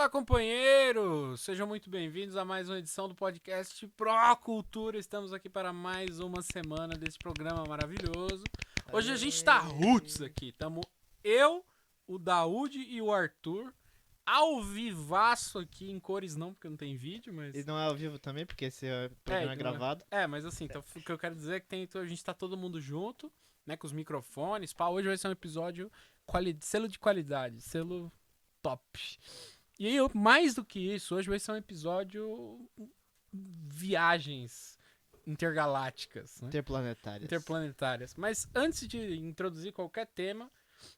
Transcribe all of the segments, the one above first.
Olá, companheiros! Sejam muito bem-vindos a mais uma edição do podcast Pro Cultura. Estamos aqui para mais uma semana desse programa maravilhoso. Hoje a gente tá roots aqui. Tamo eu, o Daúde e o Arthur ao vivaço aqui, em cores não, porque não tem vídeo, mas... E não é ao vivo também, porque esse programa é gravado. Mas assim, então, o que eu quero dizer é que a gente tá todo mundo junto, né, com os microfones. Hoje vai ser um episódio selo de qualidade, selo top. E aí, mais do que isso, hoje vai ser um episódio viagens intergalácticas, né? Interplanetárias. Mas antes de introduzir qualquer tema,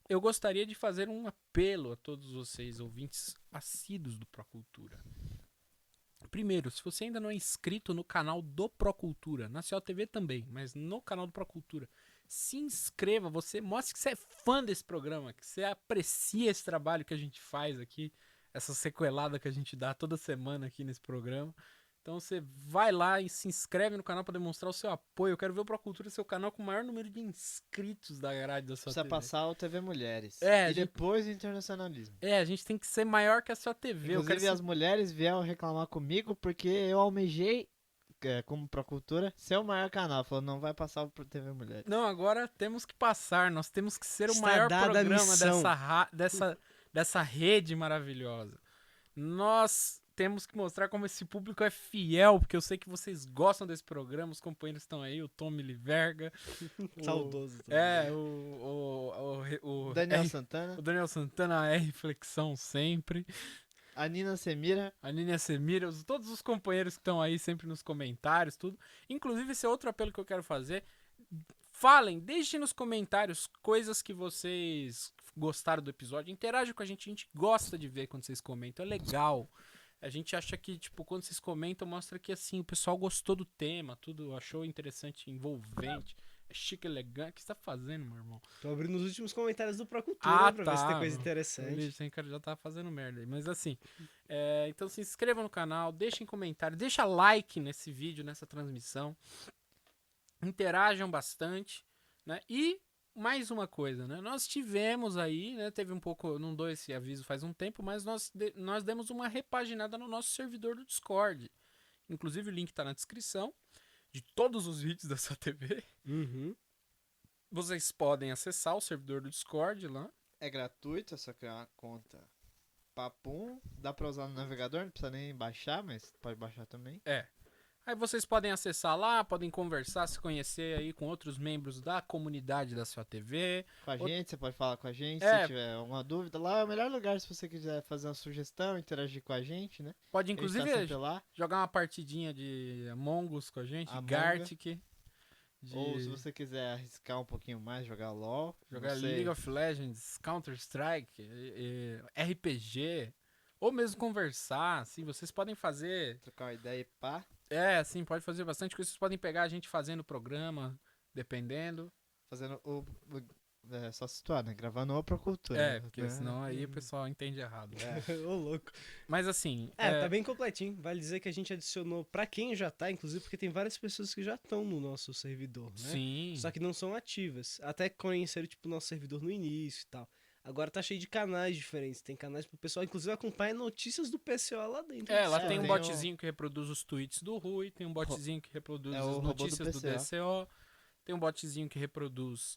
eu gostaria de fazer um apelo a todos vocês, ouvintes assíduos do Procultura. Primeiro, se você ainda não é inscrito no canal do Procultura, na Ciel TV também, mas no canal do Procultura, se inscreva, mostre que você é fã desse programa, que você aprecia esse trabalho que a gente faz aqui, essa sequelada que a gente dá toda semana aqui nesse programa. Então você vai lá e se inscreve no canal para demonstrar o seu apoio. Eu quero ver o Procultura ser o canal com o maior número de inscritos da grade da sua TV. Precisa passar o TV Mulheres. Depois o internacionalismo. A gente tem que ser maior que a sua TV. Inclusive as mulheres vieram reclamar comigo porque eu almejei, como Procultura, ser o maior canal. Falou, não vai passar pro TV Mulheres. Não, agora temos que passar. Nós temos que ser o maior programa dessa rede maravilhosa. Nós temos que mostrar como esse público é fiel, porque eu sei que vocês gostam desse programa, os companheiros estão aí, o Tom Miliverga. Saudoso. O Daniel Santana. O Daniel Santana é reflexão sempre. A Nina Semira, todos os companheiros que estão aí sempre nos comentários, tudo. Inclusive, esse é outro apelo que eu quero fazer. Falem, deixem nos comentários coisas que vocês gostaram do episódio. Interajam com a gente gosta de ver quando vocês comentam, é legal. A gente acha que, quando vocês comentam, mostra que, assim, o pessoal gostou do tema, tudo, achou interessante, envolvente, é chique, elegante. O que você tá fazendo, meu irmão? Tô abrindo os últimos comentários do Procultura pra ver se tem coisa interessante. Esse cara já tá fazendo merda aí. Mas, assim, então se inscrevam no canal, deixem comentário, deixa like nesse vídeo, nessa transmissão. Interajam bastante, né? E mais uma coisa, né? Nós tivemos aí, né? Teve um pouco, não dou esse aviso faz um tempo, mas nós demos uma repaginada no nosso servidor do Discord. Inclusive o link tá na descrição de todos os vídeos dessa TV. Uhum. Vocês podem acessar o servidor do Discord lá. É gratuito, é só criar uma conta Papum. Dá pra usar no navegador, não precisa nem baixar, mas pode baixar também. Aí vocês podem acessar lá, podem conversar, se conhecer aí com outros membros da comunidade da sua TV. Com a gente, você pode falar com a gente, se tiver alguma dúvida. Lá é o melhor lugar se você quiser fazer uma sugestão, interagir com a gente, né? Pode, inclusive, jogar uma partidinha de Among Us com a gente, Gartic. Ou se você quiser arriscar um pouquinho mais, jogar LOL. Jogar League of Legends, Counter-Strike, RPG. Ou mesmo conversar, assim, vocês podem fazer... Trocar uma ideia e pá. Assim, pode fazer bastante coisa. Vocês podem pegar a gente fazendo o programa, dependendo. Fazendo só situar, né? Gravando o Procultura. Porque senão aí o pessoal entende errado. Ô, louco. Mas assim... tá bem completinho. Vale dizer que a gente adicionou pra quem já tá, inclusive porque tem várias pessoas que já estão no nosso servidor, né? Sim. Só que não são ativas. Até conheceram, o nosso servidor no início e tal. Agora tá cheio de canais diferentes. Tem canais pro pessoal, inclusive, acompanhar notícias do PCO lá dentro. Lá tem um botzinho que reproduz os tweets do Rui, tem um botzinho que reproduz as notícias do DCO, tem um botzinho que reproduz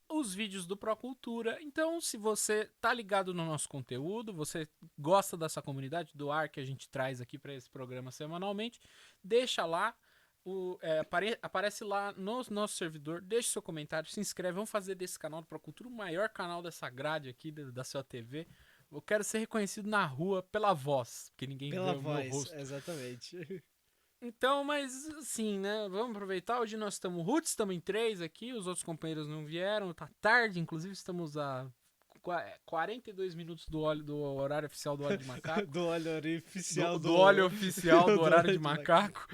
os vídeos do Procultura. Então, se você tá ligado no nosso conteúdo, você gosta dessa comunidade, do ar que a gente traz aqui para esse programa semanalmente, deixa lá. Aparece lá no nosso servidor, deixe seu comentário, se inscreve, vamos fazer desse canal do Procultura o maior canal dessa grade aqui da sua TV. Eu quero ser reconhecido na rua pela voz, porque ninguém vê o meu rosto. Exatamente. Então, mas assim, né, vamos aproveitar, hoje nós estamos roots, estamos em 3 aqui, os outros companheiros não vieram, tá tarde, inclusive estamos a 42 minutos do horário oficial do Óleo de Macaco. do óleo oficial do óleo oficial do horário de macaco.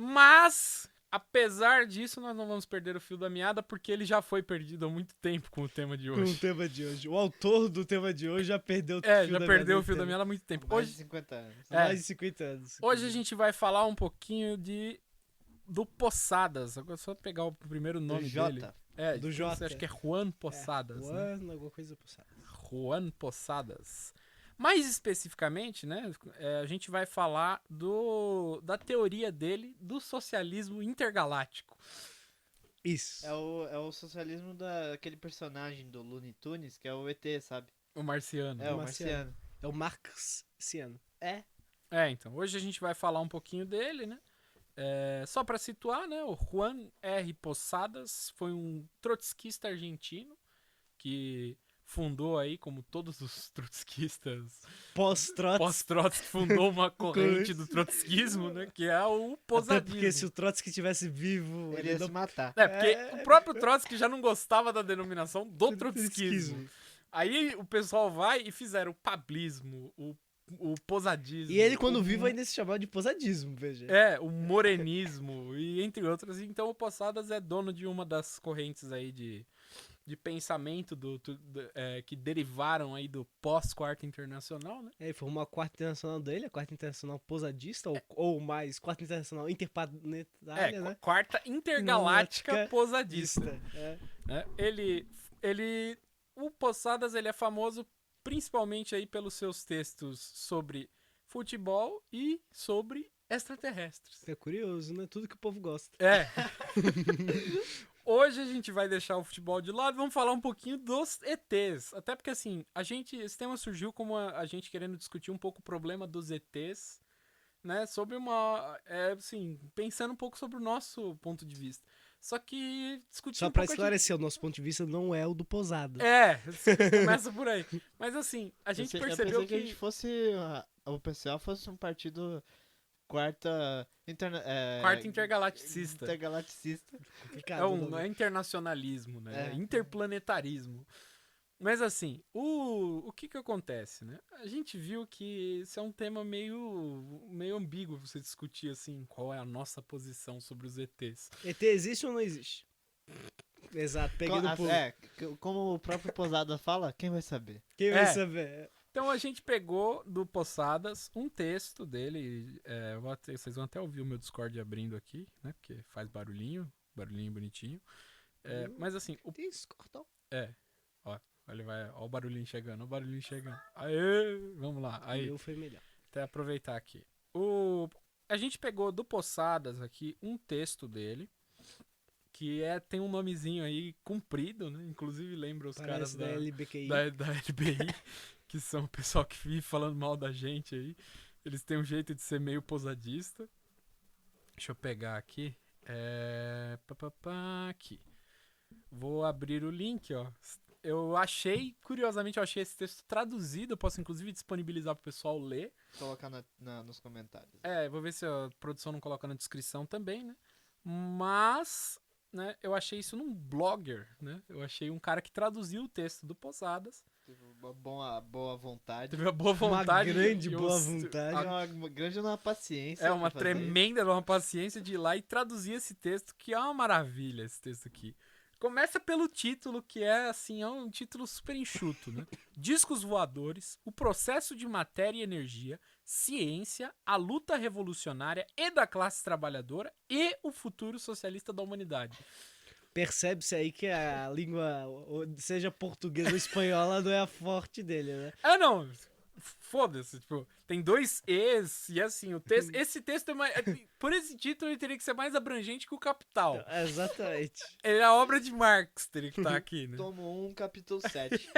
Mas, apesar disso, nós não vamos perder o fio da meada, porque ele já foi perdido há muito tempo com o tema de hoje. Com o tema de hoje. O autor do tema de hoje já perdeu o fio da meada há muito tempo. Mais de 50 anos. Mais de 50 anos. Hoje a gente vai falar um pouquinho do Posadas. Agora só pegar o primeiro nome dele. Do Jota. Acho que é Juan Posadas. Juan, alguma coisa Posadas. Juan Posadas. Mais especificamente, né, a gente vai falar da teoria dele do socialismo intergaláctico. Isso. É o socialismo daquele personagem do Looney Tunes, que é o ET, sabe? O marciano. É, o marciano. É o Marxiano. Então, hoje a gente vai falar um pouquinho dele, né? Só para situar, né? O Juan R. Posadas foi um trotskista argentino que fundou aí, como todos os trotskistas pós-Trotsky, fundou uma corrente do trotskismo, né? Que é o posadismo. Até porque se o Trotsky estivesse vivo, Ele ia se matar. Porque o próprio Trotsky já não gostava da denominação do trotskismo. Aí o pessoal vai e fizeram o pablismo, o posadismo. E ele, quando vivo, ainda se chamava de posadismo, veja. O morenismo e entre outros. Então o Posadas é dono de uma das correntes aí de pensamento que derivaram aí do pós-Quarta Internacional, né? Ele formou a Quarta Internacional dele, a Quarta Internacional posadista, ou mais, Quarta Internacional interplanetária, né? Quarta Intergaláctica Posadista. O Posadas, ele é famoso principalmente aí pelos seus textos sobre futebol e sobre extraterrestres. É curioso, né? Tudo que o povo gosta. Hoje a gente vai deixar o futebol de lado e vamos falar um pouquinho dos ETs. Até porque, assim, esse tema surgiu como a gente querendo discutir um pouco o problema dos ETs, né? Sobre pensando um pouco sobre o nosso ponto de vista. Só que discutir Só pra esclarecer, o nosso ponto de vista não é o do Posada. Começa por aí. Mas assim, a gente percebeu que a gente fosse... O PCO fosse um partido quarta intergalaticista. Não é internacionalismo, né? É interplanetarismo. Mas assim, o que acontece, né? A gente viu que esse é um tema meio ambíguo você discutir assim, qual é a nossa posição sobre os ETs. ET existe ou não existe? Exato, peguei no pulo. Como o próprio Posada fala, quem vai saber? Quem vai saber? Então a gente pegou do Posadas um texto dele, vocês vão até ouvir o meu Discord abrindo aqui, né? Porque faz barulhinho bonitinho. Mas assim... Discordão. Ó o barulhinho chegando, Aê, vamos lá. Aí, foi melhor. Até aproveitar aqui. A gente pegou do Posadas aqui um texto dele, que tem um nomezinho aí comprido, né? Inclusive lembra os caras da LBQI. Da LBI, que são o pessoal que vive falando mal da gente aí. Eles têm um jeito de ser meio posadista. Deixa eu pegar aqui. Aqui. Vou abrir o link, ó. Curiosamente, eu achei esse texto traduzido. Eu posso, inclusive, disponibilizar pro pessoal ler. Colocar nos comentários. Vou ver se a produção não coloca na descrição também, né? Mas, né, eu achei isso num blogger, né? Eu achei um cara que traduziu o texto do Posadas. Teve uma boa vontade. Uma grande boa vontade. Uma grande paciência. Uma tremenda uma paciência de ir lá e traduzir esse texto, que é uma maravilha esse texto aqui. Começa pelo título, que é um título super enxuto, né? Discos voadores, o processo de matéria e energia, ciência, a luta revolucionária e da classe trabalhadora e o futuro socialista da humanidade. Percebe-se aí que a língua, seja portuguesa ou espanhola, não é a forte dele, né? Não. Foda-se, tem 2 E's e assim, esse texto é mais... Por esse título ele teria que ser mais abrangente que o Capital. Exatamente. Ele é a obra de Marx, teria que estar aqui, né? Tomo 1, capítulo 7.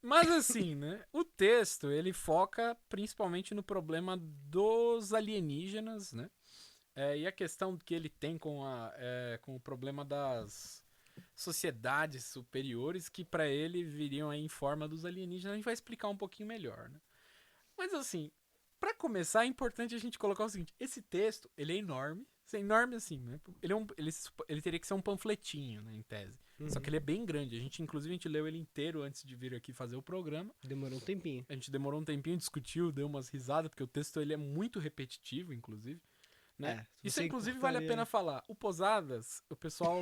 Mas assim, né, o texto, ele foca principalmente no problema dos alienígenas, né? E a questão que ele tem com o problema das sociedades superiores que para ele viriam aí em forma dos alienígenas. A gente vai explicar um pouquinho melhor, né? Mas assim, para começar é importante a gente colocar o seguinte: esse texto, ele é enorme, assim, né? Ele teria que ser um panfletinho, né, em tese. Só que ele é bem grande. Inclusive a gente leu ele inteiro antes de vir aqui fazer o programa. Demorou um tempinho. A gente demorou um tempinho, discutiu, deu umas risadas, porque o texto ele é muito repetitivo, inclusive, né? Isso inclusive vale a pena falar. O Posadas, o pessoal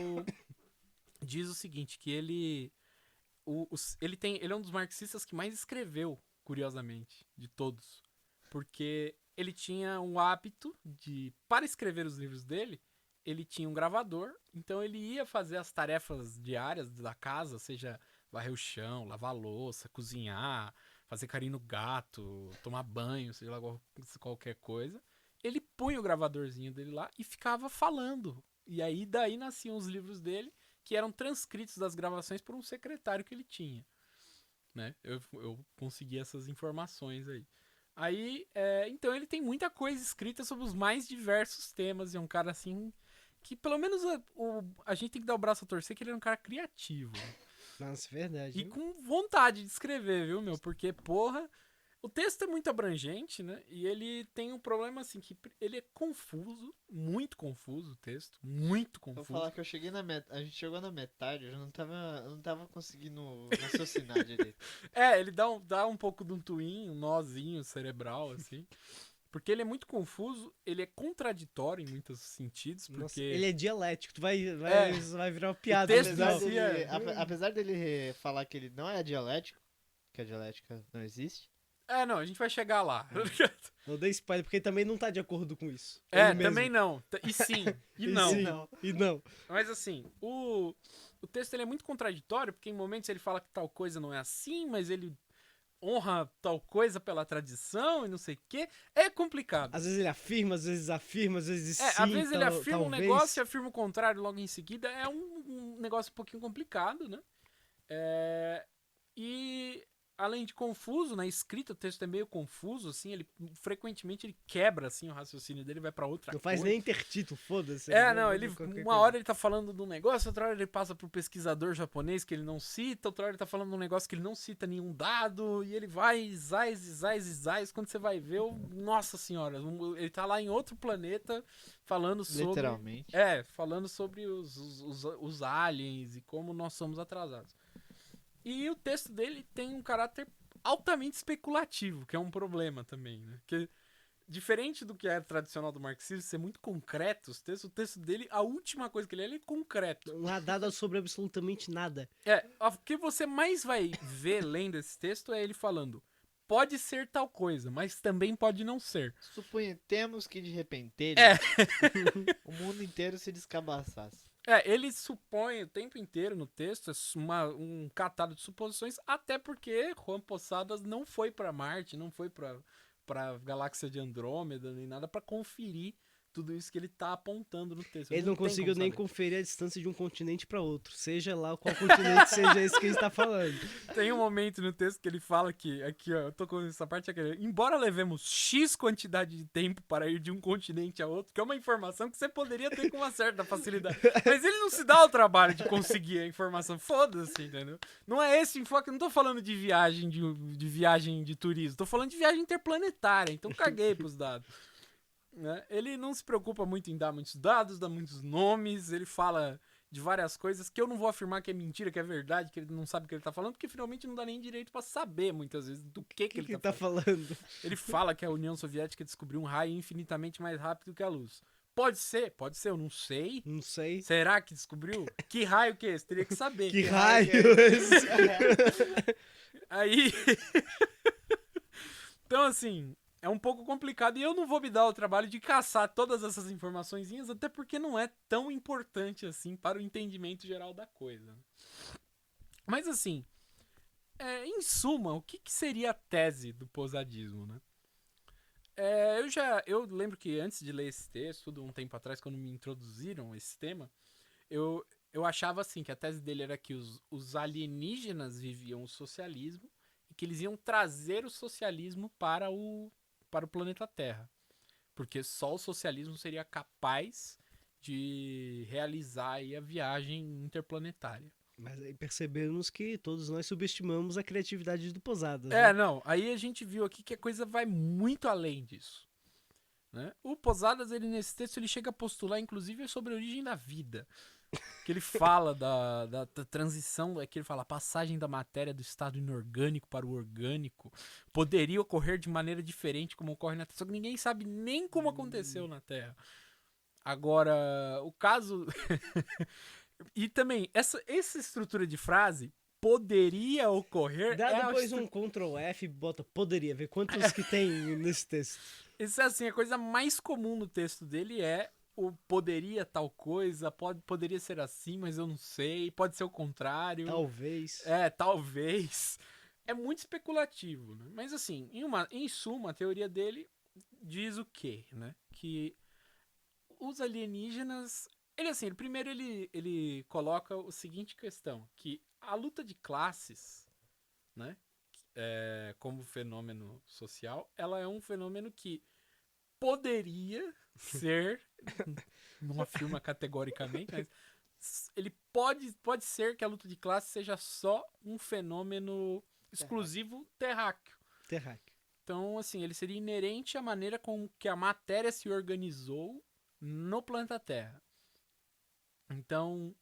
diz o seguinte, que ele é um dos marxistas que mais escreveu, curiosamente, de todos. Porque ele tinha um hábito para escrever os livros dele, ele tinha um gravador, então ele ia fazer as tarefas diárias da casa, seja varrer o chão, lavar a louça, cozinhar, fazer carinho no gato, tomar banho, sei lá, qualquer coisa. Ele punha o gravadorzinho dele lá e ficava falando. E aí daí nasciam os livros dele, que eram transcritos das gravações por um secretário que ele tinha. Né? Eu consegui essas informações aí. Aí, então ele tem muita coisa escrita sobre os mais diversos temas. E é um cara assim, que pelo menos a gente tem que dar o braço a torcer, que ele é um cara criativo. Nossa, verdade. E com vontade de escrever, viu, meu? Porque, porra, o texto é muito abrangente, né? E ele tem um problema, assim, que ele é confuso, muito confuso o texto, muito confuso. Vou falar que eu cheguei a gente chegou na metade, eu não tava conseguindo raciocinar direito. Ele dá um pouco de um twin, um nozinho cerebral, assim. Porque ele é muito confuso, ele é contraditório em muitos sentidos, porque... Nossa, ele é dialético, tu vai virar uma piada. Apesar dele falar que ele não é dialético, que a dialética não existe. Não, a gente vai chegar lá. Não dê spoiler, porque ele também não tá de acordo com isso. Também não. E sim, e não. E não. Mas assim, o texto ele é muito contraditório, porque em momentos ele fala que tal coisa não é assim, mas ele honra tal coisa pela tradição e não sei o quê. É complicado. Às vezes ele afirma, às vezes sim. Às vezes ele afirma um negócio e afirma o contrário logo em seguida. É um negócio um pouquinho complicado, né? E além de confuso, na escrita o texto é meio confuso, assim, frequentemente ele quebra, assim, o raciocínio dele, vai pra outra coisa. Não faz nem intertítulo, foda-se. Hora ele tá falando de um negócio, outra hora ele passa pro pesquisador japonês que ele não cita, outra hora ele tá falando de um negócio que ele não cita nenhum dado, e ele vai zais, quando você vai ver, nossa senhora, ele tá lá em outro planeta falando sobre... Literalmente. Falando sobre os aliens e como nós somos atrasados. E o texto dele tem um caráter altamente especulativo, que é um problema também, né? Que, diferente do que é tradicional do marxismo, ser muito concreto, o texto dele, a última coisa que ele é concreto. Não há dado sobre absolutamente nada. O que você mais vai ver lendo esse texto é ele falando, pode ser tal coisa, mas também pode não ser. Suponhamos que de repente o mundo inteiro se descabaçasse. Ele supõe o tempo inteiro no texto um catado de suposições, até porque Juan Posadas não foi pra Marte, não foi pra galáxia de Andrômeda, nem nada pra conferir tudo isso que ele tá apontando no texto. Ele não conseguiu nem conferir a distância de um continente pra outro, seja lá qual continente seja esse que ele está falando. Tem um momento no texto que ele fala que, aqui ó, eu tô com essa parte aqui, embora levemos X quantidade de tempo para ir de um continente a outro, que é uma informação que você poderia ter com uma certa facilidade, mas ele não se dá o trabalho de conseguir a informação, foda-se, entendeu? Não é esse enfoque, eu não tô falando de viagem de turismo, tô falando de viagem interplanetária, então caguei pros dados. Né? Ele não se preocupa muito em dar muitos dados, dar muitos nomes, ele fala de várias coisas que eu não vou afirmar que é mentira, que é verdade, que ele não sabe o que ele tá falando, porque finalmente não dá nem direito pra saber, muitas vezes, do que ele tá falando. Ele fala que a União Soviética descobriu um raio infinitamente mais rápido que a luz. Pode ser, eu não sei. Não sei. Será que descobriu? Que raio que é esse? Teria que saber. Que raio é esse? Aí... Então, assim... É um pouco complicado e eu não vou me dar o trabalho de caçar todas essas informaçõezinhas, até porque não é tão importante assim para o entendimento geral da coisa. Mas assim, em suma, o que seria a tese do posadismo, né? Eu lembro que antes de ler esse texto, um tempo atrás, quando me introduziram esse tema, eu achava assim, que a tese dele era que os alienígenas viviam o socialismo e que eles iam trazer o socialismo para o planeta Terra. Porque só o socialismo seria capaz de realizar aí a viagem interplanetária. Mas aí percebemos que todos nós subestimamos a criatividade do Posadas. Não. Aí a gente viu aqui que a coisa vai muito além disso. Né? O Posadas, nesse texto, ele chega a postular, inclusive, sobre a origem da vida. Que ele fala da transição, que ele fala a passagem da matéria do estado inorgânico para o orgânico poderia ocorrer de maneira diferente como ocorre na Terra, só que ninguém sabe nem como aconteceu na Terra. Agora, o caso... E também, essa estrutura de frase, poderia ocorrer... Dá depois um Ctrl F e bota poderia, ver quantos que tem nesse texto. Isso é assim, a coisa mais comum no texto dele é o poderia tal coisa, poderia ser assim, mas eu não sei, pode ser o contrário. Talvez. Talvez. é muito especulativo, né? Mas assim, em suma, a teoria dele diz o quê, né? Que os alienígenas... Primeiro ele coloca o seguinte questão, que a luta de classes, né? Como fenômeno social, ela é um fenômeno que poderia ser, não afirma categoricamente, mas ele pode ser que a luta de classe seja só um fenômeno exclusivo terráqueo. Então, assim, ele seria inerente à maneira com que a matéria se organizou no planeta Terra. Então,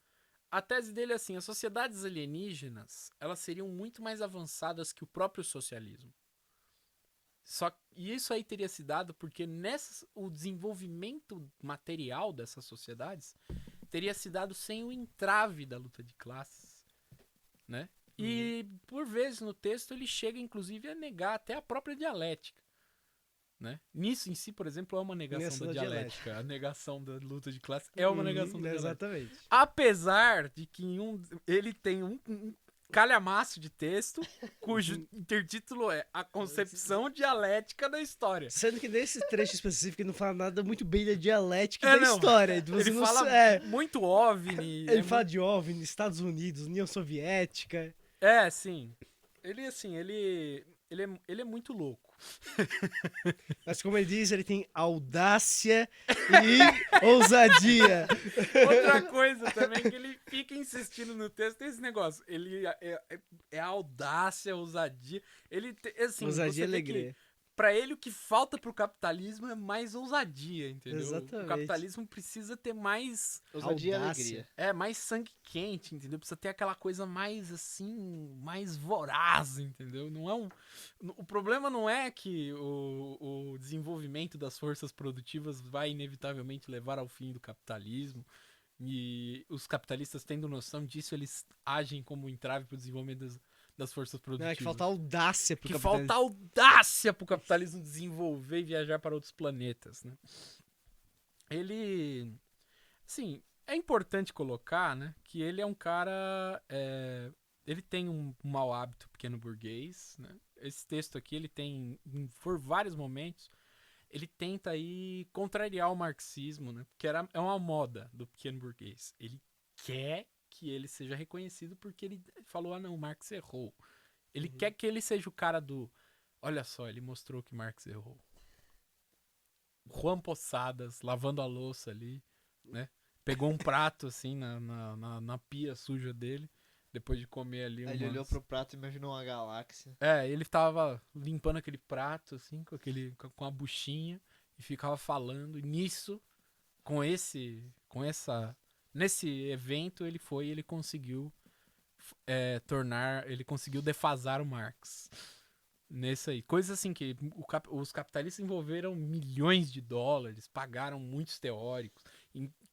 a tese dele é assim, as sociedades alienígenas, elas seriam muito mais avançadas que o próprio socialismo. E isso aí teria se dado porque o desenvolvimento material dessas sociedades teria se dado sem o entrave da luta de classes, né? E, por vezes, no texto, ele chega, inclusive, a negar até a própria dialética, né? Nisso, em si, por exemplo, é uma negação da dialética. A negação da luta de classes é uma negação da dialética. Exatamente. Apesar de que ele tem um calhamaço de texto, cujo intertítulo é A Concepção Dialética da História. Sendo que nesse trecho específico ele não fala nada muito bem da dialética da história. Ele fala muito OVNI. Ele fala de OVNI, Estados Unidos, União Soviética. Sim. Ele é muito louco. Mas como ele diz, ele tem audácia e ousadia. Outra coisa também que ele fica insistindo no texto é esse negócio. Ele é audácia, ousadia. Ousadia e alegria. Pra ele, o que falta pro capitalismo é mais ousadia, entendeu? Exatamente. O capitalismo precisa ter mais... ousadia e alegria. Mais sangue quente, entendeu? Precisa ter aquela coisa mais, assim, mais voraz, entendeu? Não é o problema não é que o desenvolvimento das forças produtivas vai inevitavelmente levar ao fim do capitalismo. E os capitalistas, tendo noção disso, eles agem como entrave pro desenvolvimento das forças produtivas. Não, é que falta audácia pro capitalismo. Falta audácia pro capitalismo desenvolver e viajar para outros planetas, né? Ele... Assim, é importante colocar, né, que ele é um cara... ele tem um mau hábito pequeno burguês, né? Esse texto aqui, ele tem, por vários momentos, ele tenta aí contrariar o marxismo, né? Porque é uma moda do pequeno burguês. Ele quer que ele seja reconhecido porque ele falou, não, Marx errou. Ele quer que ele seja o cara do... Olha só, ele mostrou que Marx errou. Juan Posadas, lavando a louça ali, né? Pegou um prato, assim, na pia suja dele, depois de comer ali Ele olhou pro prato e imaginou uma galáxia. Ele tava limpando aquele prato, assim, com a buchinha, e ficava falando. E nisso, nesse evento, ele conseguiu ele conseguiu defasar o Marx. Nesse aí. Coisa assim que os capitalistas envolveram milhões de dólares, pagaram muitos teóricos,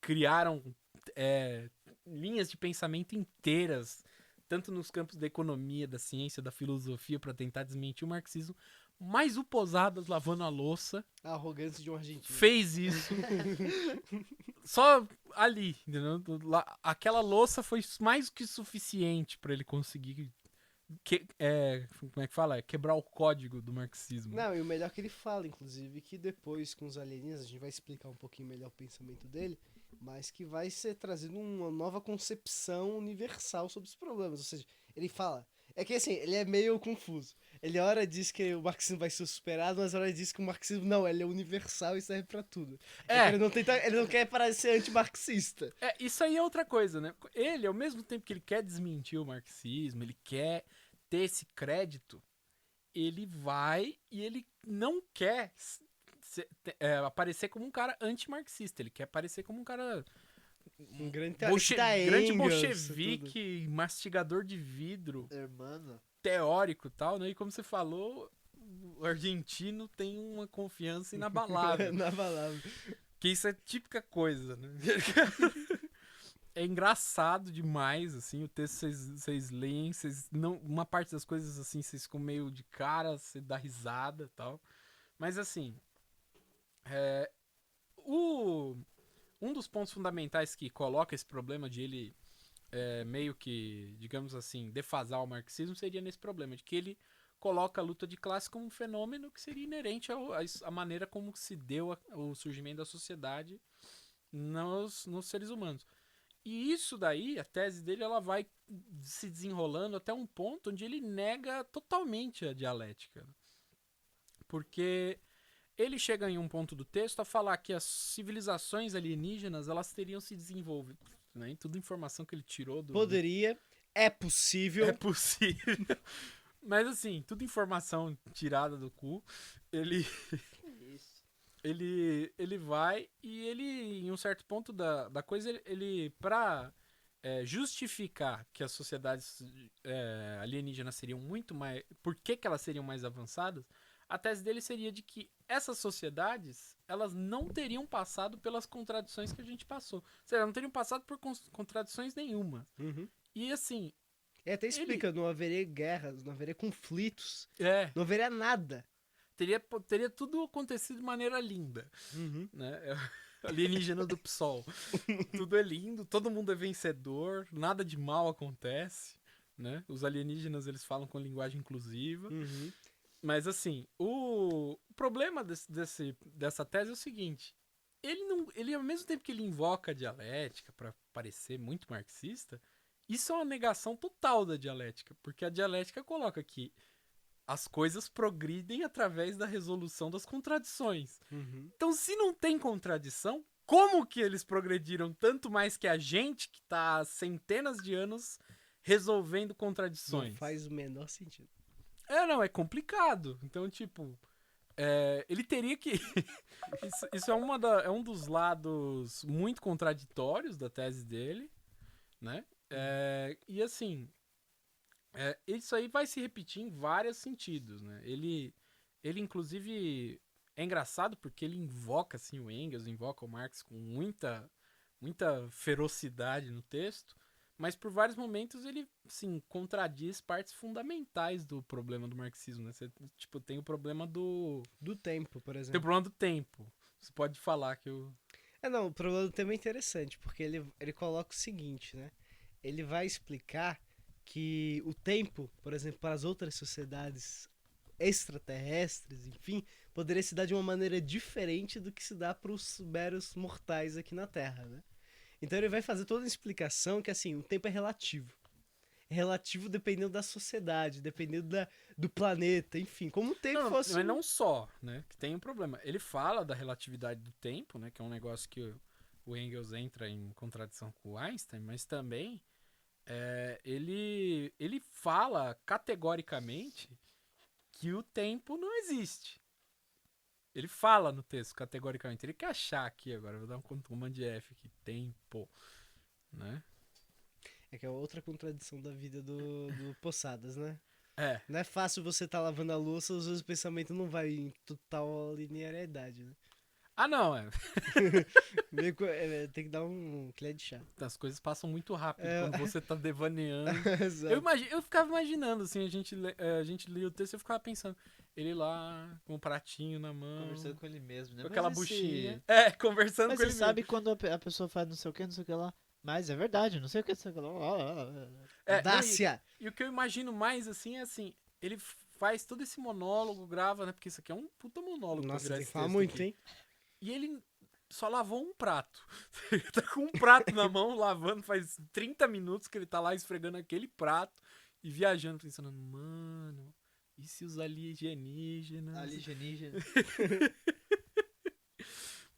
criaram linhas de pensamento inteiras, tanto nos campos da economia, da ciência, da filosofia, para tentar desmentir o marxismo. Mas o Posadas, lavando a louça, a arrogância de um argentino, fez isso só ali, entendeu? Aquela louça foi mais que suficiente para ele conseguir como é que fala? Quebrar o código do marxismo. Não, e o melhor que ele fala, inclusive, que depois com os alienígenas, a gente vai explicar um pouquinho melhor o pensamento dele, mas que vai ser trazido uma nova concepção universal sobre os problemas. Ou seja, ele fala... É que assim, ele é meio confuso. Ele hora diz que o marxismo vai ser superado, mas hora diz que o marxismo não, ele é universal e serve pra tudo. Ele não quer parar de ser antimarxista. Isso aí é outra coisa, né? Ele, ao mesmo tempo que ele quer desmentir o marxismo, ele quer ter esse crédito, ele vai e ele não quer aparecer como um cara antimarxista. Ele quer aparecer como um cara... Um grande bolchevique, mastigador de vidro, teórico e tal, né? E como você falou, o argentino tem uma confiança inabalável. Inabalável. Que isso é típica coisa, né? É engraçado demais, assim, o texto vocês leem, uma parte das coisas, assim, vocês ficam meio de cara, você dá risada e tal. Mas, assim, um dos pontos fundamentais que coloca esse problema de ele meio que, digamos assim, defasar o marxismo seria nesse problema, de que ele coloca a luta de classe como um fenômeno que seria inerente à maneira como se deu o surgimento da sociedade nos seres humanos. E isso daí, a tese dele, ela vai se desenrolando até um ponto onde ele nega totalmente a dialética. Porque ele chega em um ponto do texto a falar que as civilizações alienígenas, elas teriam se desenvolvido, né? Tudo informação que ele tirou do... Poderia, é possível. É possível. Mas assim, tudo informação tirada do cu. Ele vai e ele, em um certo ponto da coisa, ele pra justificar que as sociedades alienígenas seriam muito mais... Por que elas seriam mais avançadas? A tese dele seria de que essas sociedades, elas não teriam passado pelas contradições que a gente passou. Ou seja, não teriam passado por contradições nenhuma. Uhum. E assim... até explica, não haveria guerras, não haveria conflitos, não não haveria nada. Teria tudo acontecido de maneira linda. Uhum. Né? Alienígena do PSOL. Tudo é lindo, todo mundo é vencedor, nada de mal acontece. Né? Os alienígenas, eles falam com linguagem inclusiva. Uhum. Mas assim, o problema dessa tese é o seguinte: ele, ao mesmo tempo que ele invoca a dialética para parecer muito marxista, isso é uma negação total da dialética, porque a dialética coloca que as coisas progridem através da resolução das contradições. Uhum. Então, se não tem contradição, como que eles progrediram tanto mais que a gente, que está há centenas de anos resolvendo contradições? Não faz o menor sentido. Não, é complicado. Então, tipo, ele teria que... isso é um dos lados muito contraditórios da tese dele, né? E assim, isso aí vai se repetir em vários sentidos, né? Ele inclusive, é engraçado porque ele invoca assim, o Engels, invoca o Marx com muita ferocidade no texto, mas por vários momentos ele, sim, contradiz partes fundamentais do problema do marxismo, né? Você, tipo, tem o problema do tempo, por exemplo. Tem o problema do tempo. Você pode falar que eu... Não, o problema do tempo é interessante, porque ele coloca o seguinte, né? Ele vai explicar que o tempo, por exemplo, para as outras sociedades extraterrestres, enfim, poderia se dar de uma maneira diferente do que se dá para os meros mortais aqui na Terra, né? Então ele vai fazer toda uma explicação que, assim, o tempo é relativo. É relativo dependendo da sociedade, dependendo do planeta, enfim, como o tempo fosse... Mas não só, né, que tem um problema. Ele fala da relatividade do tempo, né, que é um negócio que o Engels entra em contradição com o Einstein, mas também ele fala categoricamente que o tempo não existe. Ele fala no texto categoricamente. Ele quer achar aqui agora. Vou dar um comando de F aqui. Tempo. Né? Que é outra contradição da vida do Possadas, né? Não é fácil você estar lavando a louça, às vezes o pensamento não vai em total linearidade, né? Não, tem que dar um colher de chá. As coisas passam muito rápido quando você tá devaneando. Exato. Eu ficava imaginando, assim, a gente lia o texto e eu ficava pensando, ele lá, com um pratinho na mão. Conversando com ele mesmo, né? Com aquela buchinha. com Conversando ele mesmo. Mas você sabe quando a pessoa faz não sei o que lá. Mas é verdade, não sei o que, não sei o que lá. Audácia! E o que eu imagino mais, assim, é assim, ele faz todo esse monólogo, grava, né? Porque isso aqui é um puta monólogo. Nossa, tem que falar muito, aqui. Hein? E ele só lavou um prato. Ele tá com um prato na mão, lavando, faz 30 minutos que ele tá lá esfregando aquele prato e viajando, pensando, mano, e se os alienígenas...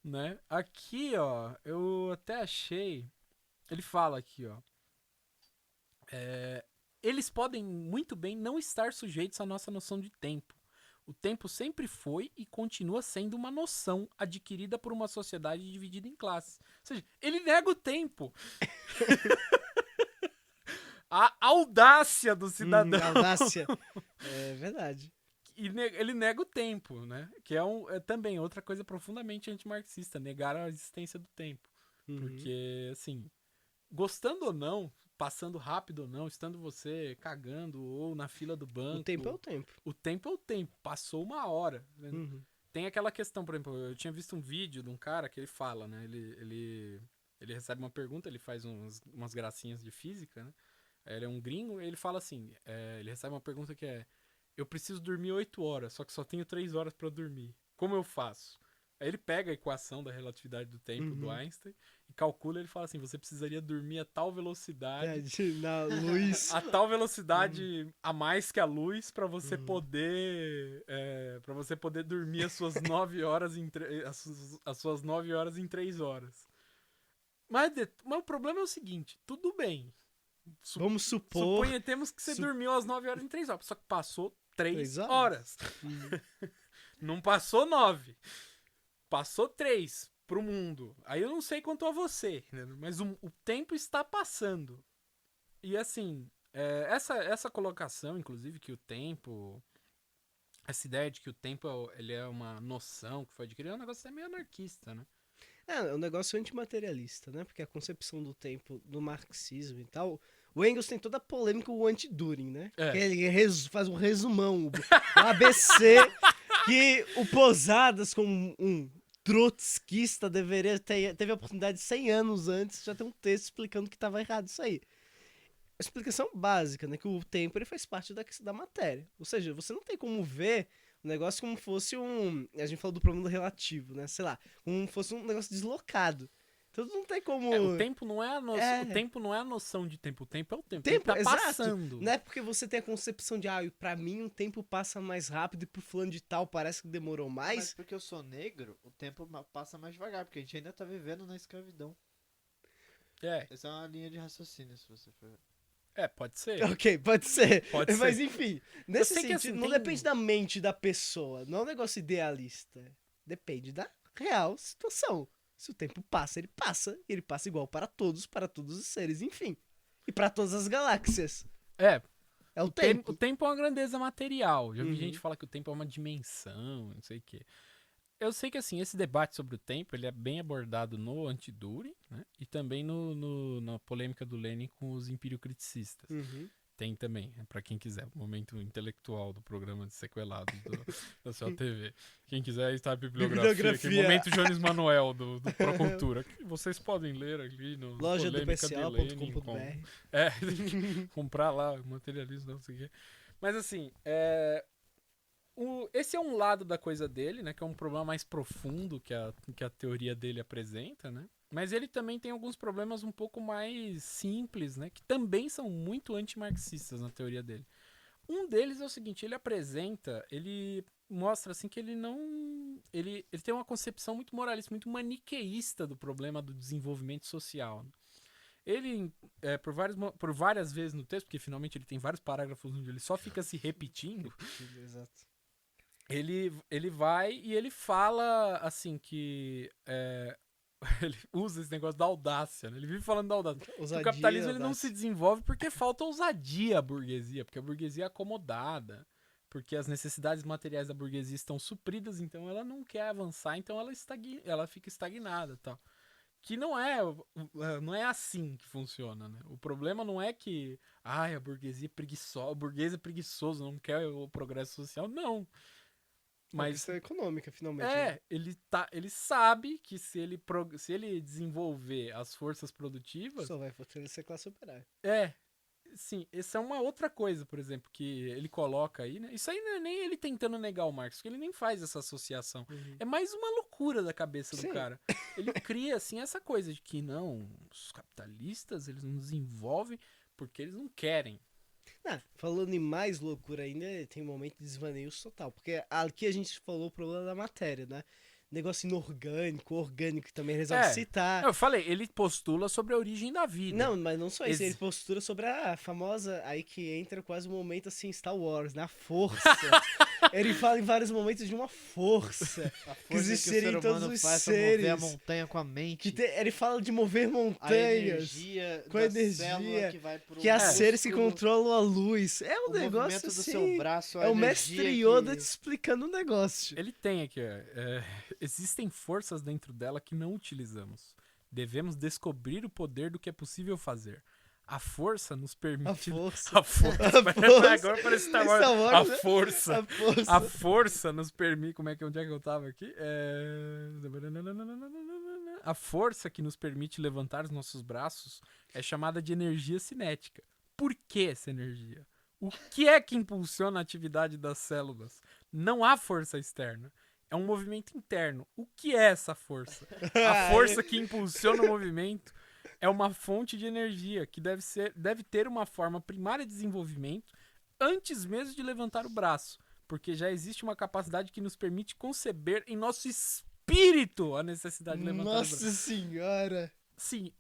Né? Aqui, ó, eu até achei... Ele fala aqui, ó. Eles podem muito bem não estar sujeitos à nossa noção de tempo. O tempo sempre foi e continua sendo uma noção adquirida por uma sociedade dividida em classes. Ou seja, ele nega o tempo. A audácia do cidadão. Audácia. É verdade. E ele nega o tempo, né? Que é também outra coisa profundamente antimarxista, negar a existência do tempo. Uhum. Porque, assim, gostando ou não, passando rápido ou não, estando você cagando ou na fila do banco... O tempo é o tempo. O tempo é o tempo. Passou uma hora. Uhum. Tem aquela questão, por exemplo, eu tinha visto um vídeo de um cara que ele fala, né? Ele Ele recebe uma pergunta, ele faz umas gracinhas de física, né? Ele é um gringo, ele fala assim, ele recebe uma pergunta que é: eu preciso dormir 8 horas, só que só tenho 3 horas pra dormir. Como eu faço? Aí ele pega a equação da relatividade do tempo do Einstein e calcula, ele fala assim: você precisaria dormir a tal velocidade, na luz, a tal velocidade a mais que a luz pra você poder para você poder dormir as suas 9 horas as suas 9 horas em 3 horas. Mas o problema é o seguinte, tudo bem. Vamos supor... Suponhamos que você dormiu às 9 horas em 3 horas, só que passou 3 horas. Não passou 9. Passou 3 pro mundo. Aí eu não sei quanto a você, né? Mas o tempo está passando. E assim, essa colocação, inclusive, que o tempo... Essa ideia de que o tempo ele é uma noção que foi adquirida, é um negócio meio anarquista, né? É um negócio antimaterialista, né? Porque a concepção do tempo do marxismo e tal... O Engels tem toda a polêmica, o anti-Düring, né? Que ele faz um resumão, o ABC, que o Posadas, como um trotskista, teve a oportunidade 100 anos antes, já ter um texto explicando que estava errado isso aí. A explicação básica, né? Que o tempo ele faz parte da matéria. Ou seja, você não tem como ver o negócio como fosse a gente falou do problema do relativo, né? Sei lá, como fosse um negócio deslocado. Então não tem como... o tempo não é a noção, o tempo não é a noção de tempo. O tempo é o tempo. O tempo tá exato. passando. Não é porque você tem a concepção de, pra mim o tempo passa mais rápido e pro fulano de tal parece que demorou mais. Mas porque eu sou negro, o tempo passa mais devagar, porque a gente ainda tá vivendo na escravidão. Essa é uma linha de raciocínio, se você for... Pode ser. Ok, pode ser. Pode Mas ser. enfim, nesse sentido, assim, não depende da mente da pessoa. Não é um negócio idealista. Depende da real situação. Se o tempo passa, ele passa. E ele passa igual para todos os seres, enfim. E para todas as galáxias. É o tempo. O tempo é uma grandeza material. Já vi gente falar que o tempo é uma dimensão, não sei o quê. Eu sei que, assim, esse debate sobre o tempo, ele é bem abordado no anti-Düring, né? E também na polêmica do Lenin com os empiriocriticistas. Tem também, pra quem quiser, o momento intelectual do programa de sequelados da sua TV. Quem quiser está a bibliografia. Aqui, momento Jones Manuel do Procultura. Que vocês podem ler ali no loja do PCO.com.br. Comprar lá, materialismo, não sei o quê. Mas assim, esse é um lado da coisa dele, né? Que é um problema mais profundo que a teoria dele apresenta, né? Mas ele também tem alguns problemas um pouco mais simples, né? Que também são muito antimarxistas na teoria dele. Um deles é o seguinte, ele mostra assim que ele não... Ele tem uma concepção muito moralista, muito maniqueísta do problema do desenvolvimento social. Ele, por várias vezes no texto, porque finalmente ele tem vários parágrafos onde ele só fica se repetindo. Exato. Ele vai e ele fala assim que... ele usa esse negócio da audácia, né? Ele vive falando da audácia. Ousadia, o capitalismo ele não se desenvolve porque falta ousadia à burguesia, porque a burguesia é acomodada, porque as necessidades materiais da burguesia estão supridas, então ela não quer avançar, então ela fica estagnada, tal. Que não é assim que funciona, né? O problema não é que a burguesia é preguiçosa, o burguês é preguiçoso, não quer o progresso social, não. Mas isso é econômica, finalmente. Né? Ele sabe que se ele desenvolver as forças produtivas... Só vai fortalecer a classe operária. Sim, essa é uma outra coisa, por exemplo, que ele coloca aí, né? Isso aí não é nem ele tentando negar o Marx, porque ele nem faz essa associação. É mais uma loucura da cabeça do cara. Ele cria, assim, essa coisa de que, não, os capitalistas, eles não desenvolvem porque eles não querem. Falando em mais loucura ainda, tem um momento de desvaneio total. Porque aqui a gente falou o problema da matéria, né? Negócio inorgânico, orgânico, que também resolve citar. Eu falei, ele postula sobre a origem da vida. Não, mas não só isso, ele postula sobre a famosa, aí que entra quase um momento assim, Star Wars, né? A força. Ele fala em vários momentos de uma força. A força que existiria em todos os seres. Mover a montanha com a mente. Ele fala de mover montanhas. A energia com a energia que vai pro que há seres que controlam a luz. É um o negócio movimento assim. Do seu braço, é o mestre Yoda te explicando o negócio. Ele tem aqui, existem forças dentro dela que não utilizamos. Devemos descobrir o poder do que é possível fazer. A força nos permite... A força. Agora parece Star Wars. A força nos permite... Onde é que eu tava aqui? a força que nos permite levantar os nossos braços é chamada de energia cinética. Por que essa energia? O que é que impulsiona a atividade das células? Não há força externa. É um movimento interno. O que é essa força? A força que impulsiona o movimento é uma fonte de energia que deve ter uma forma primária de desenvolvimento antes mesmo de levantar o braço, porque já existe uma capacidade que nos permite conceber em nosso espírito a necessidade de levantar o braço. Nossa senhora! Sim,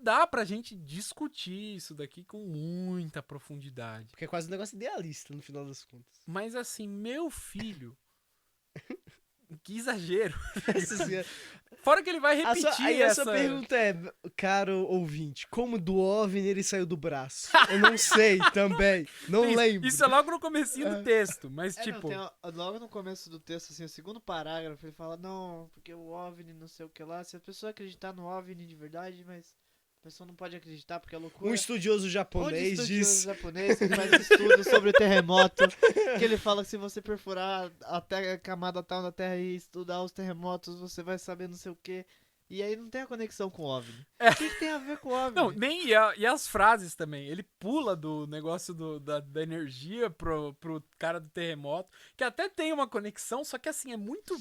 dá pra gente discutir isso daqui com muita profundidade. Porque é quase um negócio idealista, no final das contas. Mas assim, meu filho... Que exagero. Fora que ele vai repetir a sua pergunta é, caro ouvinte, como do OVNI ele saiu do braço? Eu não sei também, não lembro. Isso é logo no comecinho do texto, mas tipo... Logo no começo do texto, assim, o segundo parágrafo, ele fala, não, porque o OVNI não sei o que lá, se a pessoa acreditar no OVNI de verdade, mas... A pessoa não pode acreditar porque é loucura. Um estudioso japonês diz... que faz estudo sobre o terremoto, que ele fala que se você perfurar a camada tal da Terra e estudar os terremotos, você vai saber não sei o quê. E aí não tem a conexão com o OVNI. O que tem a ver com o OVNI? Não, nem e as frases também. Ele pula do negócio da energia pro cara do terremoto, que até tem uma conexão, só que assim, é muito...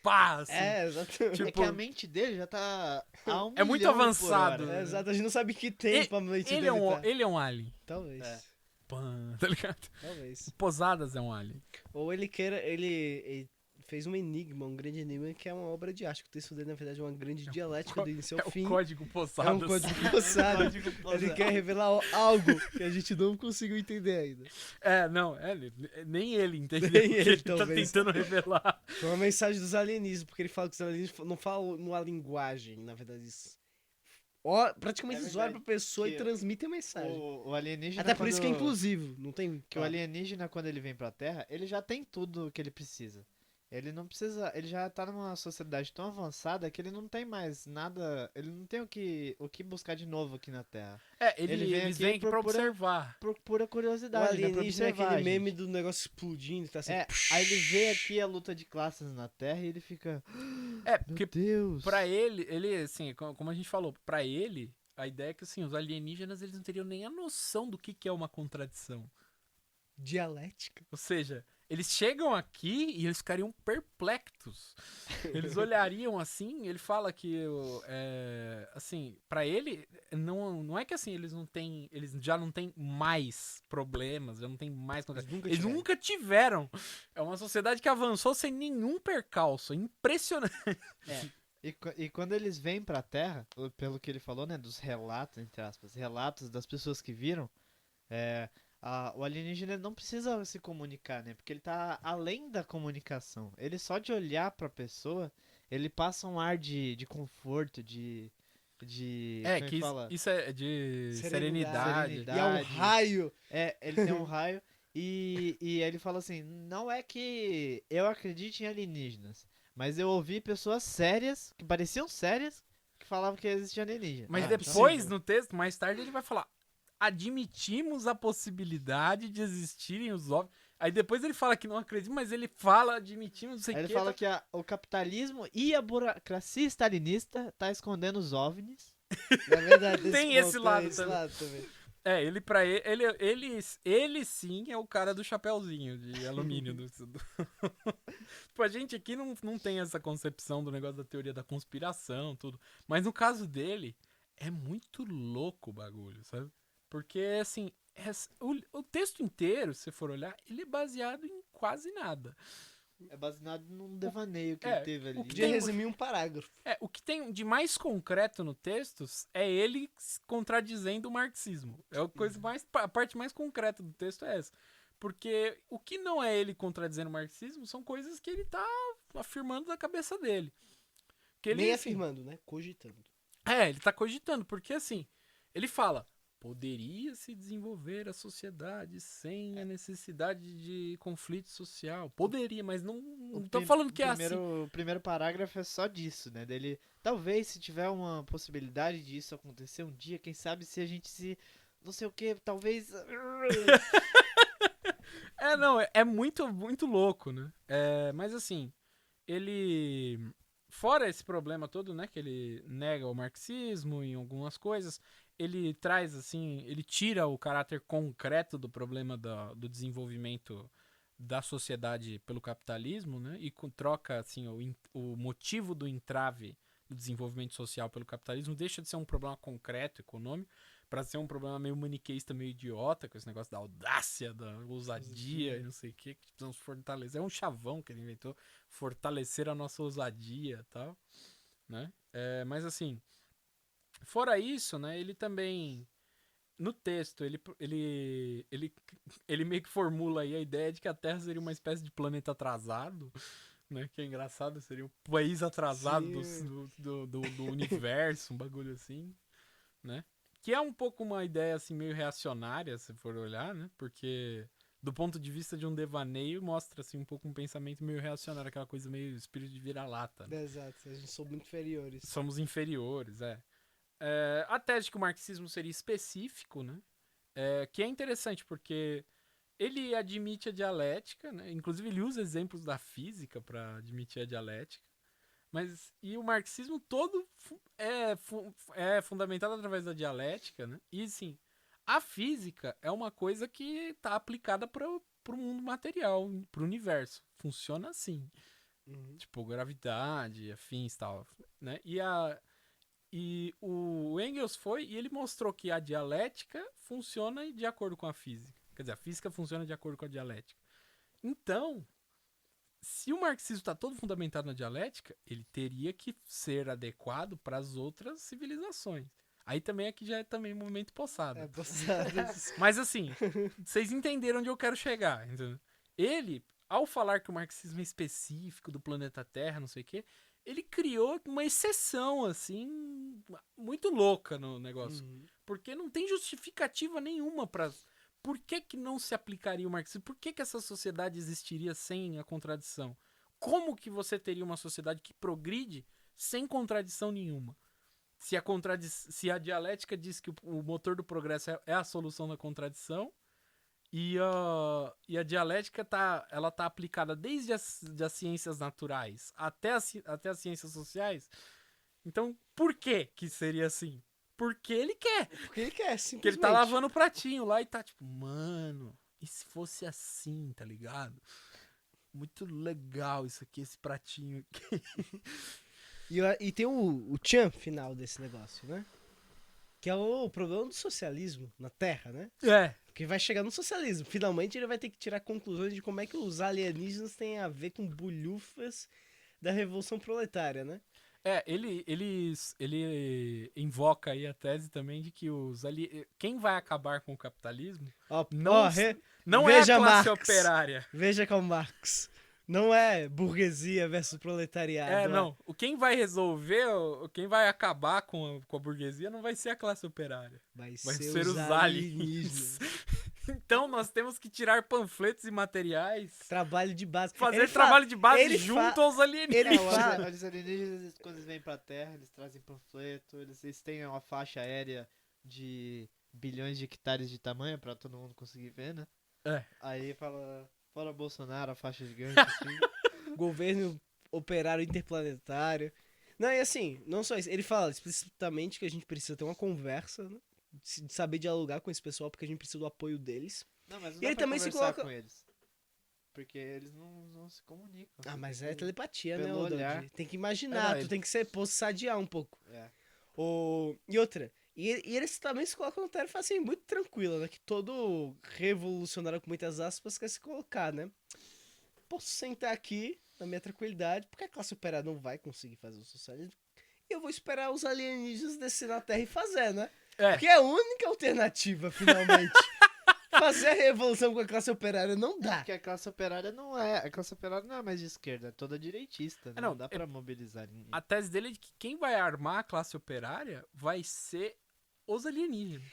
Pá, assim. Exatamente. Tipo, é que a mente dele já tá a 1 é muito avançado. Exato, a gente não sabe que tempo a mente dele ele é um alien. Talvez. Pã, tá ligado? Talvez. Posadas é um alien. Ou ele fez um enigma, um grande enigma, que é uma obra de arte. O texto dele, na verdade, é uma grande dialética do início ao fim. É o código Posadas. É um código Posadas. Ele quer revelar algo que a gente não conseguiu entender ainda. Nem ele entendeu nem o que ele tá tentando revelar. Foi uma mensagem dos alienígenas, porque ele fala que os alienígenas não falam numa linguagem, na verdade. Praticamente eles olham pra pessoa e transmitem a mensagem. O alienígena... Até por isso que é inclusivo. Não tem... Que o alienígena, quando ele vem pra Terra, ele já tem tudo o que ele precisa. Ele não precisa... Ele já tá numa sociedade tão avançada que ele não tem mais nada... Ele não tem o que buscar de novo aqui na Terra. Eles vêm aqui pra observar. Por pura curiosidade, o alienígena é aquele meme gente. do negócio explodindo. Tá assim, aí ele vê aqui a luta de classes na Terra e ele fica... porque meu Deus. Pra ele, assim, como a gente falou, pra ele, a ideia é que assim, os alienígenas eles não teriam nem a noção do que é uma contradição. Dialética. Ou seja... Eles chegam aqui e eles ficariam perplexos. Eles olhariam assim, ele fala que, assim, pra ele, não é que assim, eles já não têm mais problemas, já não tem mais... Eles nunca tiveram. É uma sociedade que avançou sem nenhum percalço, é impressionante. E quando eles vêm pra Terra, pelo que ele falou, né, dos relatos, entre aspas, relatos das pessoas que viram, o alienígena não precisa se comunicar, né? Porque ele tá além da comunicação. Ele só de olhar pra pessoa, ele passa um ar de conforto, isso é de serenidade. E é um raio. Ele tem um raio. E ele fala assim, não é que eu acredite em alienígenas, mas eu ouvi pessoas sérias, que pareciam sérias, que falavam que existia alienígena. Mas depois, no texto, mais tarde, ele vai falar... Admitimos a possibilidade de existirem os OVNIs. Aí depois ele fala que não acredita, mas ele fala, admitimos, não sei o que. Ele fala que o capitalismo e a burocracia stalinista tá escondendo os OVNIs. Na verdade, tem esse lado também. Ele sim é o cara do chapéuzinho de alumínio. Tipo, a gente aqui não tem essa concepção do negócio da teoria da conspiração, tudo. Mas no caso dele, é muito louco o bagulho, sabe? Porque, assim, o texto inteiro, se você for olhar, ele é baseado em quase nada. É baseado num devaneio que ele teve ali. Podia resumir um parágrafo. O que tem de mais concreto no texto é ele contradizendo o marxismo. A parte mais concreta do texto é essa. Porque o que não é ele contradizendo o marxismo são coisas que ele tá afirmando da cabeça dele. Nem afirmando, né? Cogitando. Ele tá cogitando, porque assim, ele fala... Poderia se desenvolver a sociedade sem a necessidade de conflito social. Poderia, mas não tô falando que é assim. O primeiro parágrafo é só disso, né? Dele, talvez, se tiver uma possibilidade disso acontecer um dia, quem sabe se a gente se... Não sei o que, talvez... É muito, muito louco, né? Mas assim, ele fora esse problema todo, né, que ele nega o marxismo em algumas coisas, ele traz, assim, ele tira o caráter concreto do problema do desenvolvimento da sociedade pelo capitalismo, né, e troca, assim, o motivo do entrave do desenvolvimento social pelo capitalismo, deixa de ser um problema concreto, econômico, para ser um problema meio maniqueísta, meio idiota, com esse negócio da audácia, da ousadia e não sei o que precisamos fortalecer. É um chavão que ele inventou, fortalecer a nossa ousadia e tal, né? Mas assim, fora isso, né, ele também, no texto, ele meio que formula aí a ideia de que a Terra seria uma espécie de planeta atrasado, né? Que é engraçado, seria um país atrasado do universo, um bagulho assim, né? Que é um pouco uma ideia assim meio reacionária, se for olhar, né? Porque do ponto de vista de um devaneio, mostra assim um pouco um pensamento meio reacionário, aquela coisa meio espírito de vira-lata. Né? Exato, a gente somos muito inferiores. Somos inferiores, a tese de que o marxismo seria específico, né? Que é interessante porque ele admite a dialética, né? Inclusive ele usa exemplos da física para admitir a dialética. E o marxismo todo é fundamentado através da dialética, né? E, sim, a física é uma coisa que está aplicada para o mundo material, para o universo. Funciona assim. Uhum. Tipo, gravidade, afins e tal, né? E o Engels e ele mostrou que a dialética funciona de acordo com a física. Quer dizer, a física funciona de acordo com a dialética. Então, se o marxismo está todo fundamentado na dialética, ele teria que ser adequado para as outras civilizações. Aí também aqui já é também movimento Poçada. Mas assim, vocês entenderam onde eu quero chegar. Entendeu? Ele, ao falar que o marxismo é específico do planeta Terra, não sei o quê, ele criou uma exceção, assim, muito louca no negócio. Uhum. Porque não tem justificativa nenhuma para... Por que não se aplicaria o marxismo? Por que essa sociedade existiria sem a contradição? Como que você teria uma sociedade que progride sem contradição nenhuma? Se a dialética diz que o motor do progresso é a solução da contradição, e a dialética ela tá aplicada desde as ciências naturais até as ciências sociais, então por que seria assim? Porque ele quer. Porque ele quer, simplesmente. Porque ele tá lavando o pratinho lá e tá tipo, mano, e se fosse assim, tá ligado? Muito legal isso aqui, esse pratinho aqui. E tem o tchan final desse negócio, né? Que é o problema do socialismo na Terra, né? Que vai chegar no socialismo. Finalmente ele vai ter que tirar conclusões de como é que os alienígenas têm a ver com bulhufas da Revolução Proletária, né? Ele invoca aí a tese também de que quem vai acabar com o capitalismo não é a classe operária. Veja Karl Marx. Não é burguesia versus proletariado. Não. Quem vai resolver, quem vai acabar com a burguesia não vai ser a classe operária. Vai ser os alienígenas. Então nós temos que tirar panfletos e materiais. Trabalho de base. Fazer trabalho de base junto aos alienígenas. Os alienígenas, quando eles vêm pra Terra, eles trazem panfleto, eles têm uma faixa aérea de bilhões de hectares de tamanho pra todo mundo conseguir ver, né? Aí fala Bolsonaro, a faixa gigante, assim. Governo operário interplanetário. Não, e assim, não só isso. Ele fala explicitamente que a gente precisa ter uma conversa, né? De saber dialogar com esse pessoal, porque a gente precisa do apoio deles. Não, mas não e ele também se coloca com eles. Porque eles não se comunicam. Mas é telepatia, né, olhar. Tem que imaginar, tu tem que sadear um pouco. E outra, e eles também se colocam no tarefa assim, muito tranquila, né? Que todo revolucionário, com muitas aspas, quer se colocar, né? Posso sentar aqui, na minha tranquilidade, porque a classe operária não vai conseguir fazer o socialismo. E eu vou esperar os alienígenas descer na Terra e fazer, né? Porque é a única alternativa, finalmente. Fazer a revolução com a classe operária não dá. Porque a classe operária não é mais de esquerda, é toda direitista. Né? Não dá pra mobilizar ninguém. A tese dele é de que quem vai armar a classe operária vai ser os alienígenas.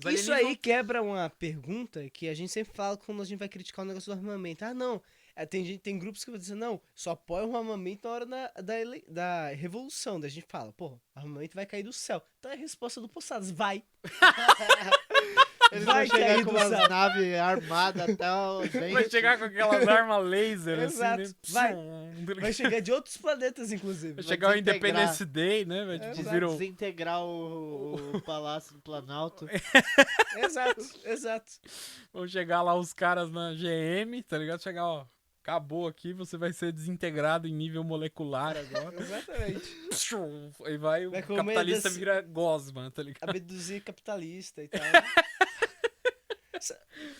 Isso aí quebra uma pergunta que a gente sempre fala quando a gente vai criticar o negócio do armamento. Não. Tem grupos que vão dizer, não, só apoia o armamento na hora da revolução. Daí a gente fala, o armamento vai cair do céu. Então é a resposta do Poçadas, vai. Eles vão chegar com umas naves armadas até o dente. Vai chegar com aquelas armas laser, Exato. assim, né? Vai chegar de outros planetas, inclusive. Vai chegar o Independence Day, né? Vai desintegrar o Palácio do Planalto. Exato. Vão chegar lá os caras na GM, tá ligado? Chegar, ó, acabou aqui, você vai ser desintegrado em nível molecular agora. Exatamente. Aí vai o capitalista vira gosma, tá ligado? Abduzir capitalista e tal.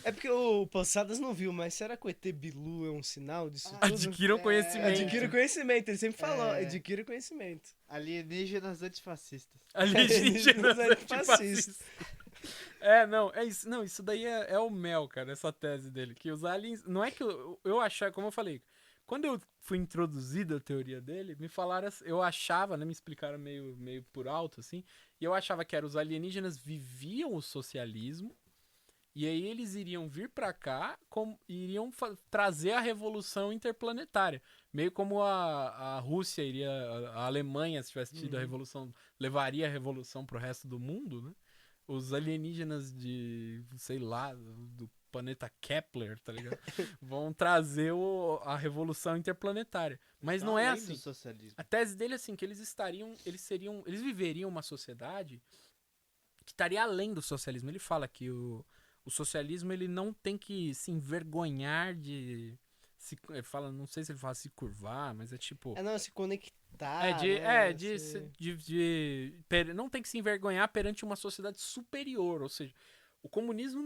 É porque o Posadas não viu, mas será que o ET Bilu é um sinal disso tudo? Adquiram conhecimento. Adquira conhecimento, ele sempre falou, adquira conhecimento. Alienígenas antifascistas. Alienígenas antifascistas. Isso daí é o mel, cara, essa tese dele, que os aliens, não é que eu achava, como eu falei, quando eu fui introduzido a teoria dele, me falaram, eu achava, né, me explicaram meio por alto, assim, e eu achava que os alienígenas viviam o socialismo, e aí eles iriam vir pra cá, iriam trazer a revolução interplanetária. Meio como a Rússia iria, a Alemanha, se tivesse tido a revolução, levaria a revolução pro resto do mundo, né? Os alienígenas de, sei lá, do planeta Kepler, tá ligado? Vão trazer a revolução interplanetária. Mas não é assim. A tese dele é assim, que eles viveriam uma sociedade que estaria além do socialismo. Ele fala que o socialismo, ele não tem que se envergonhar de... fala, não sei se ele fala se curvar, mas é tipo... se conectar. Não tem que se envergonhar perante uma sociedade superior, ou seja, o comunismo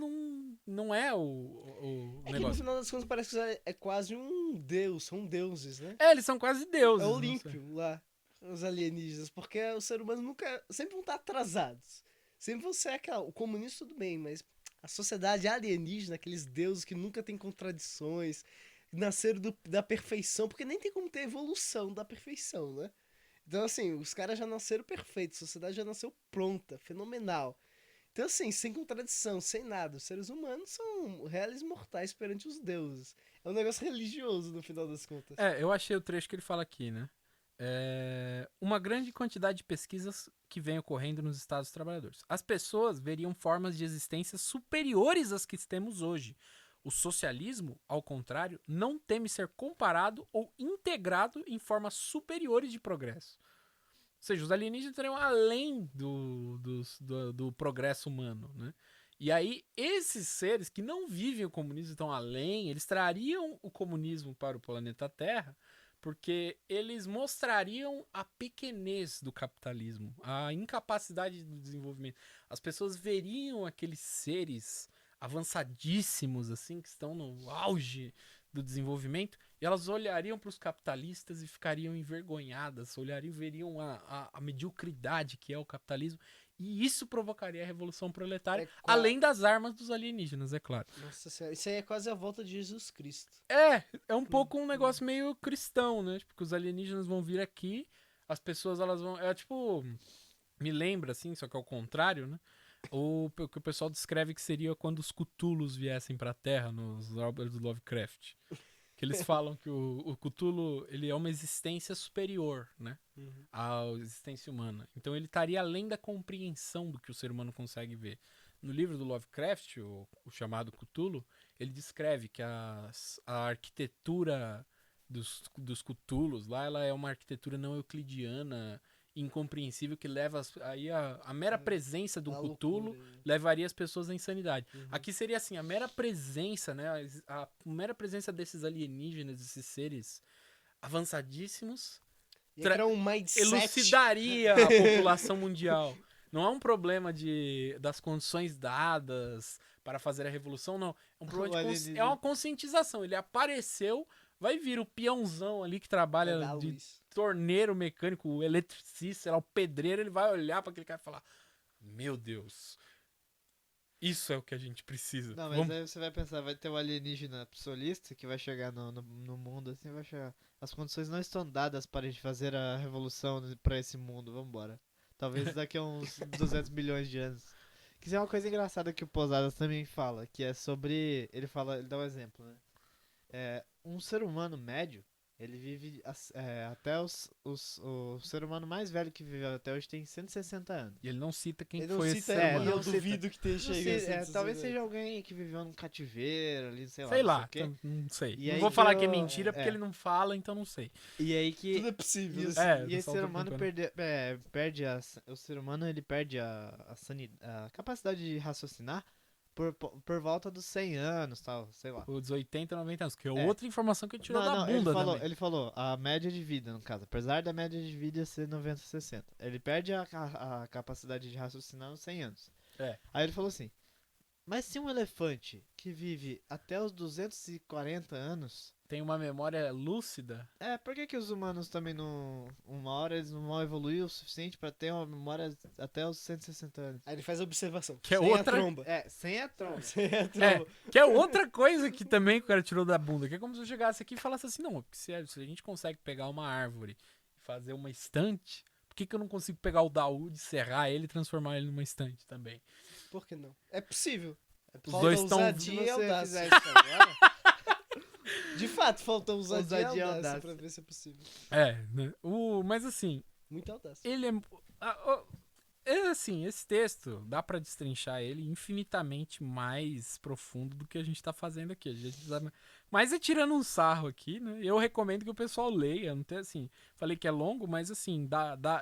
não é o negócio. Que no final das contas parece que é quase um deus, são deuses, né? Eles são quase deuses. É Olímpio lá, os alienígenas, porque o ser humano sempre vão estar atrasados. Sempre vão ser o comunista tudo bem, mas a sociedade alienígena, aqueles deuses que nunca tem contradições, nasceram da perfeição, porque nem tem como ter evolução da perfeição, né? Então, assim, os caras já nasceram perfeitos, a sociedade já nasceu pronta, fenomenal. Então, assim, sem contradição, sem nada, os seres humanos são réis mortais perante os deuses. É um negócio religioso, no final das contas. Eu achei o trecho que ele fala aqui, né? Uma grande quantidade de pesquisas que vem ocorrendo nos Estados Trabalhadores. As pessoas veriam formas de existência superiores às que temos hoje. O socialismo, ao contrário, não teme ser comparado ou integrado em formas superiores de progresso. Ou seja, os alienígenas estariam além do progresso humano, né? E aí, esses seres que não vivem o comunismo, estão além, eles trariam o comunismo para o planeta Terra, porque eles mostrariam a pequenez do capitalismo, a incapacidade do desenvolvimento. As pessoas veriam aqueles seres avançadíssimos, assim, que estão no auge do desenvolvimento, e elas olhariam para os capitalistas e ficariam envergonhadas, veriam a mediocridade que é o capitalismo, e isso provocaria a revolução proletária, além das armas dos alienígenas, é claro. Nossa senhora, isso aí é quase a volta de Jesus Cristo. É um pouco um negócio meio cristão, né? Porque os alienígenas vão vir aqui, as pessoas, elas vão... me lembra, assim, só que ao contrário, né? O que o pessoal descreve que seria quando os Cthulhus viessem pra Terra, nos obras do Lovecraft. Que eles falam que o Cthulhu, ele é uma existência superior, né? À existência humana. Então ele estaria além da compreensão do que o ser humano consegue ver. No livro do Lovecraft, o chamado Cthulhu, ele descreve que a arquitetura dos Cthulhus lá, ela é uma arquitetura não euclidiana, incompreensível, que leva aí a mera presença do Cthulhu levaria as pessoas à insanidade. Aqui seria assim, a mera presença, né, a mera presença desses alienígenas, desses seres avançadíssimos, elucidaria a população mundial. Não é um problema das condições dadas para fazer a revolução, não. É um problema é uma conscientização. Ele apareceu, vai vir o peãozão ali que trabalha de torneiro mecânico, o eletricista, sei lá, o pedreiro, ele vai olhar para aquele cara e falar: meu Deus, isso é o que a gente precisa. Não, mas aí você vai pensar, vai ter um alienígena psolista que vai chegar no mundo, assim, vai chegar. As condições não estão dadas para a gente fazer a revolução para esse mundo, vambora. Talvez daqui a uns 200 milhões de anos. Que isso é uma coisa engraçada que o Posadas também fala, que é sobre... Ele dá um exemplo, né? Um ser humano médio, ele vive até o ser humano mais velho que viveu até hoje tem 160 anos. E ele não cita quem Ele foi não esse cita, ser humano. eu duvido que tenha chegado. Talvez seja alguém que viveu num cativeiro ali, sei lá. Sei lá, não sei o quê. não sei. E não aí vou falar que que é mentira porque ele não fala, então não sei. E aí que... Tudo é possível. E esse ser humano perde o ser humano, ele perde a capacidade de raciocinar por volta dos 100 anos, tal, sei lá. Os 80, 90 anos, que é outra informação que ele tirou da bunda ele falou a média de vida, no caso. Apesar da média de vida ser 90, 60. Ele perde a capacidade de raciocinar nos 100 anos. Aí ele falou assim, mas se um elefante que vive até os 240 anos... tem uma memória lúcida... por que os humanos também não... Uma hora eles não vão evoluir o suficiente pra ter uma memória até os 160 anos? Aí ele faz a observação. Que é sem outra... a tromba. Sem a tromba. Sem a tromba. Que é outra coisa que também o cara tirou da bunda. Que é como se eu chegasse aqui e falasse assim, não, se a gente consegue pegar uma árvore e fazer uma estante, por que eu não consigo pegar o Daoud, serrar ele e transformar ele numa estante também? Por que não? É possível. Os dois estão... ousadia e audácia. De fato, faltou ousadia e audácia pra ver se é possível. Né? Mas assim... Muita audácia. Ele assim, esse texto, dá pra destrinchar ele infinitamente mais profundo do que a gente tá fazendo aqui. Mas tirando um sarro aqui, né? Eu recomendo que o pessoal leia. Não tem, assim, falei que é longo, mas assim,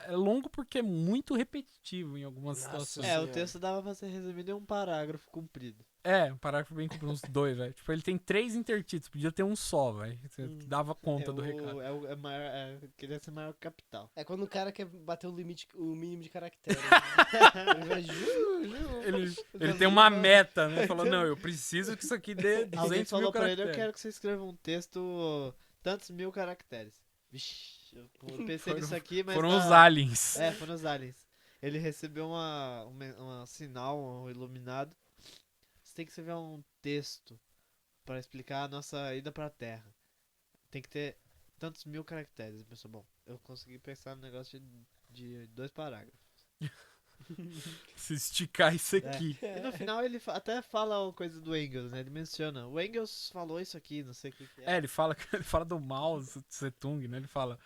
é longo porque é muito repetitivo em algumas situações. O texto dava pra ser resumido em um parágrafo comprido. Um parágrafo bem comprido, uns 2, velho. Tipo, ele tem 3 intertítulos, podia ter um só, velho. Você dava conta do recado. Queria ser maior capital. É quando o cara quer bater o mínimo de caracteres. Ele tem uma meta, né? Falou, não, eu preciso que isso aqui dê 200 Alguém falou mil caracteres. Pra ele, eu quero que você escreva um texto tantos mil caracteres. Vixe, eu pensei nisso aqui, mas... Foram os aliens. Foram os aliens. Ele recebeu um sinal iluminado. Você tem que escrever um texto pra explicar a nossa ida pra Terra. Tem que ter tantos mil caracteres. Pessoal, bom, eu consegui pensar no negócio de 2 parágrafos. Se esticar isso aqui. E no final ele até fala a coisa do Engels, né? Ele menciona, o Engels falou isso aqui, não sei o que é. Ele fala do Mao Tse Tung, né? Ele fala,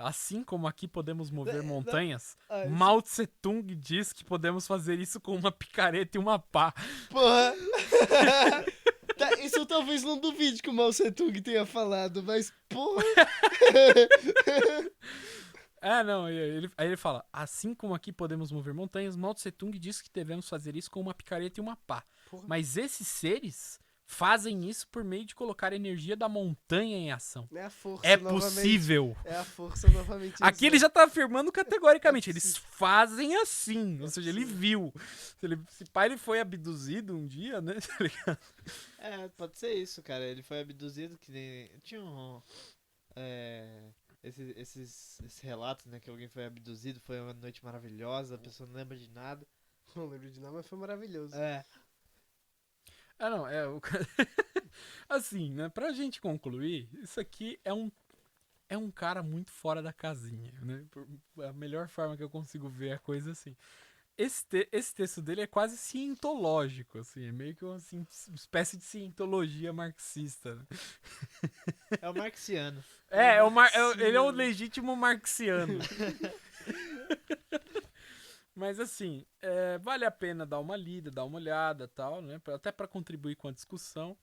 assim como aqui podemos mover montanhas, Mao Tse Tung diz que podemos fazer isso com uma picareta e uma pá. Porra! Isso eu talvez não duvide que o Mao Tse Tung tenha falado, mas porra! Não, aí ele fala, assim como aqui podemos mover montanhas, Mao Tse Tung diz que devemos fazer isso com uma picareta e uma pá. Porra. Mas esses seres fazem isso por meio de colocar a energia da montanha em ação. É a força, possível. É a força novamente. Aqui ele já tá afirmando categoricamente, eles fazem assim, ou seja, ele viu. Se pai ele foi abduzido um dia, né? Pode ser isso, cara. Ele foi abduzido, que nem... Tinha esses relatos, né, que alguém foi abduzido, foi uma noite maravilhosa, a pessoa não lembra de nada. Não lembro de nada, mas foi maravilhoso. Assim, né, pra gente concluir, isso aqui é um cara muito fora da casinha, né? A melhor forma que eu consigo ver a coisa assim. Esse texto dele é quase cientológico, assim, é meio que uma espécie de cientologia marxista. Né? É o marxiano. Ele é o legítimo marxiano. Mas assim, vale a pena dar uma lida, dar uma olhada, tal, né? Até para contribuir com a discussão.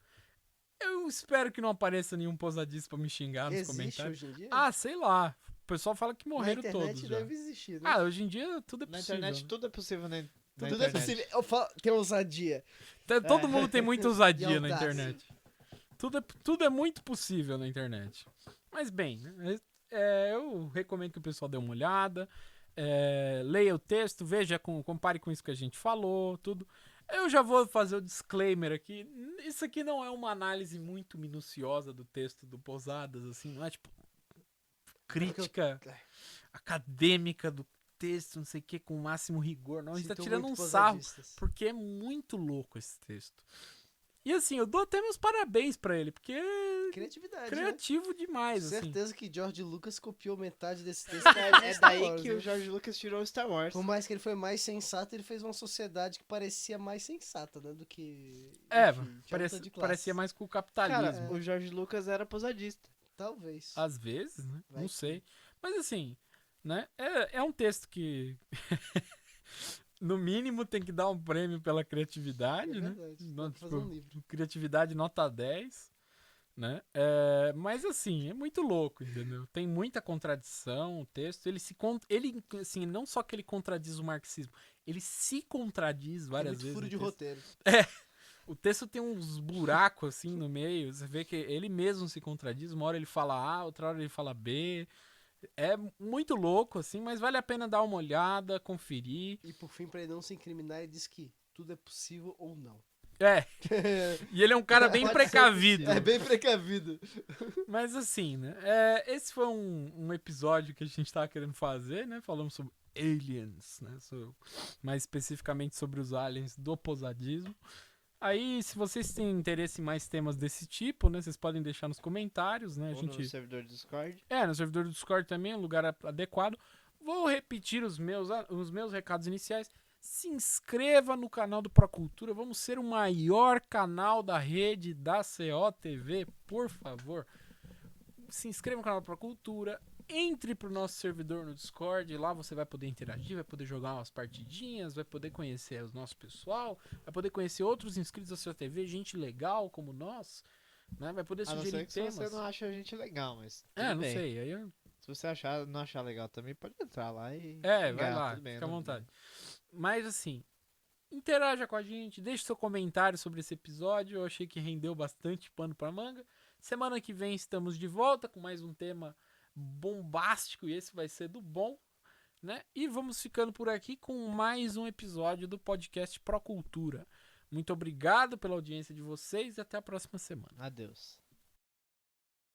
Eu espero que não apareça nenhum pousadista pra me xingar nos comentários. Hoje em dia? Sei lá. O pessoal fala que morreram todos. Na internet deve existir, né? Hoje em dia tudo é possível. Na internet tudo é possível, né? Tudo é possível. Tem ousadia. Todo mundo tem muita ousadia na internet. Tudo é muito possível na internet. Mas bem, eu recomendo que o pessoal dê uma olhada. Leia o texto, veja, compare com isso que a gente falou, tudo. Eu já vou fazer o disclaimer aqui. Isso aqui não é uma análise muito minuciosa do texto do Posadas, assim, não é tipo crítica acadêmica do texto, não sei o que, com o máximo rigor. Não, a gente tá tirando um sarro, porque é muito louco esse texto. E assim, eu dou até meus parabéns pra ele, porque criatividade, criativo, né? Demais. Certeza assim. Que George Lucas copiou metade desse texto. É daí que o George Lucas tirou o Star Wars. Por mais que ele foi mais sensato, ele fez uma sociedade que parecia mais sensata, né? Do que... Parecia mais com o capitalismo. Cara, o George Lucas era posadista. Talvez. Às vezes, né? Não sei. Mas assim, né? É um texto que... no mínimo tem que dar um prêmio pela criatividade, né? Dá pra fazer um livro. Criatividade nota 10, né? Mas assim, é muito louco, entendeu? Tem muita contradição, o texto, ele assim, não só que ele contradiz o marxismo, ele se contradiz várias vezes. Furo de roteiro. O texto tem uns buracos assim no meio, você vê que ele mesmo se contradiz, uma hora ele fala A, outra hora ele fala B. É muito louco, assim, mas vale a pena dar uma olhada, conferir. E por fim, pra ele não se incriminar, ele diz que tudo é possível ou não. E ele é um cara bem precavido. É bem precavido. Mas assim, né? Esse foi um episódio que a gente tava querendo fazer, né? Falamos sobre aliens, né? Mais especificamente sobre os aliens do posadismo. Aí, se vocês têm interesse em mais temas desse tipo, né? Vocês podem deixar nos comentários, né? Ou no servidor do Discord. No servidor do Discord também é um lugar adequado. Vou repetir os meus recados iniciais. Se inscreva no canal do Procultura. Vamos ser o maior canal da rede da COTV, por favor. Se inscreva no canal do Procultura. Entre pro nosso servidor no Discord, lá você vai poder interagir, vai poder jogar umas partidinhas, vai poder conhecer o nosso pessoal, vai poder conhecer outros inscritos da sua TV, gente legal como nós, né? Vai poder sugerir temas. Se você não acha a gente legal, mas não bem. sei, aí se você não achar legal também, pode entrar lá e vai lá, fica à vontade. Mas assim, interaja com a gente, deixe seu comentário sobre esse episódio, eu achei que rendeu bastante pano pra manga. Semana que vem estamos de volta com mais um tema bombástico, e esse vai ser do bom, né? E vamos ficando por aqui com mais um episódio do podcast Procultura. Muito obrigado pela audiência de vocês e até a próxima semana. Adeus.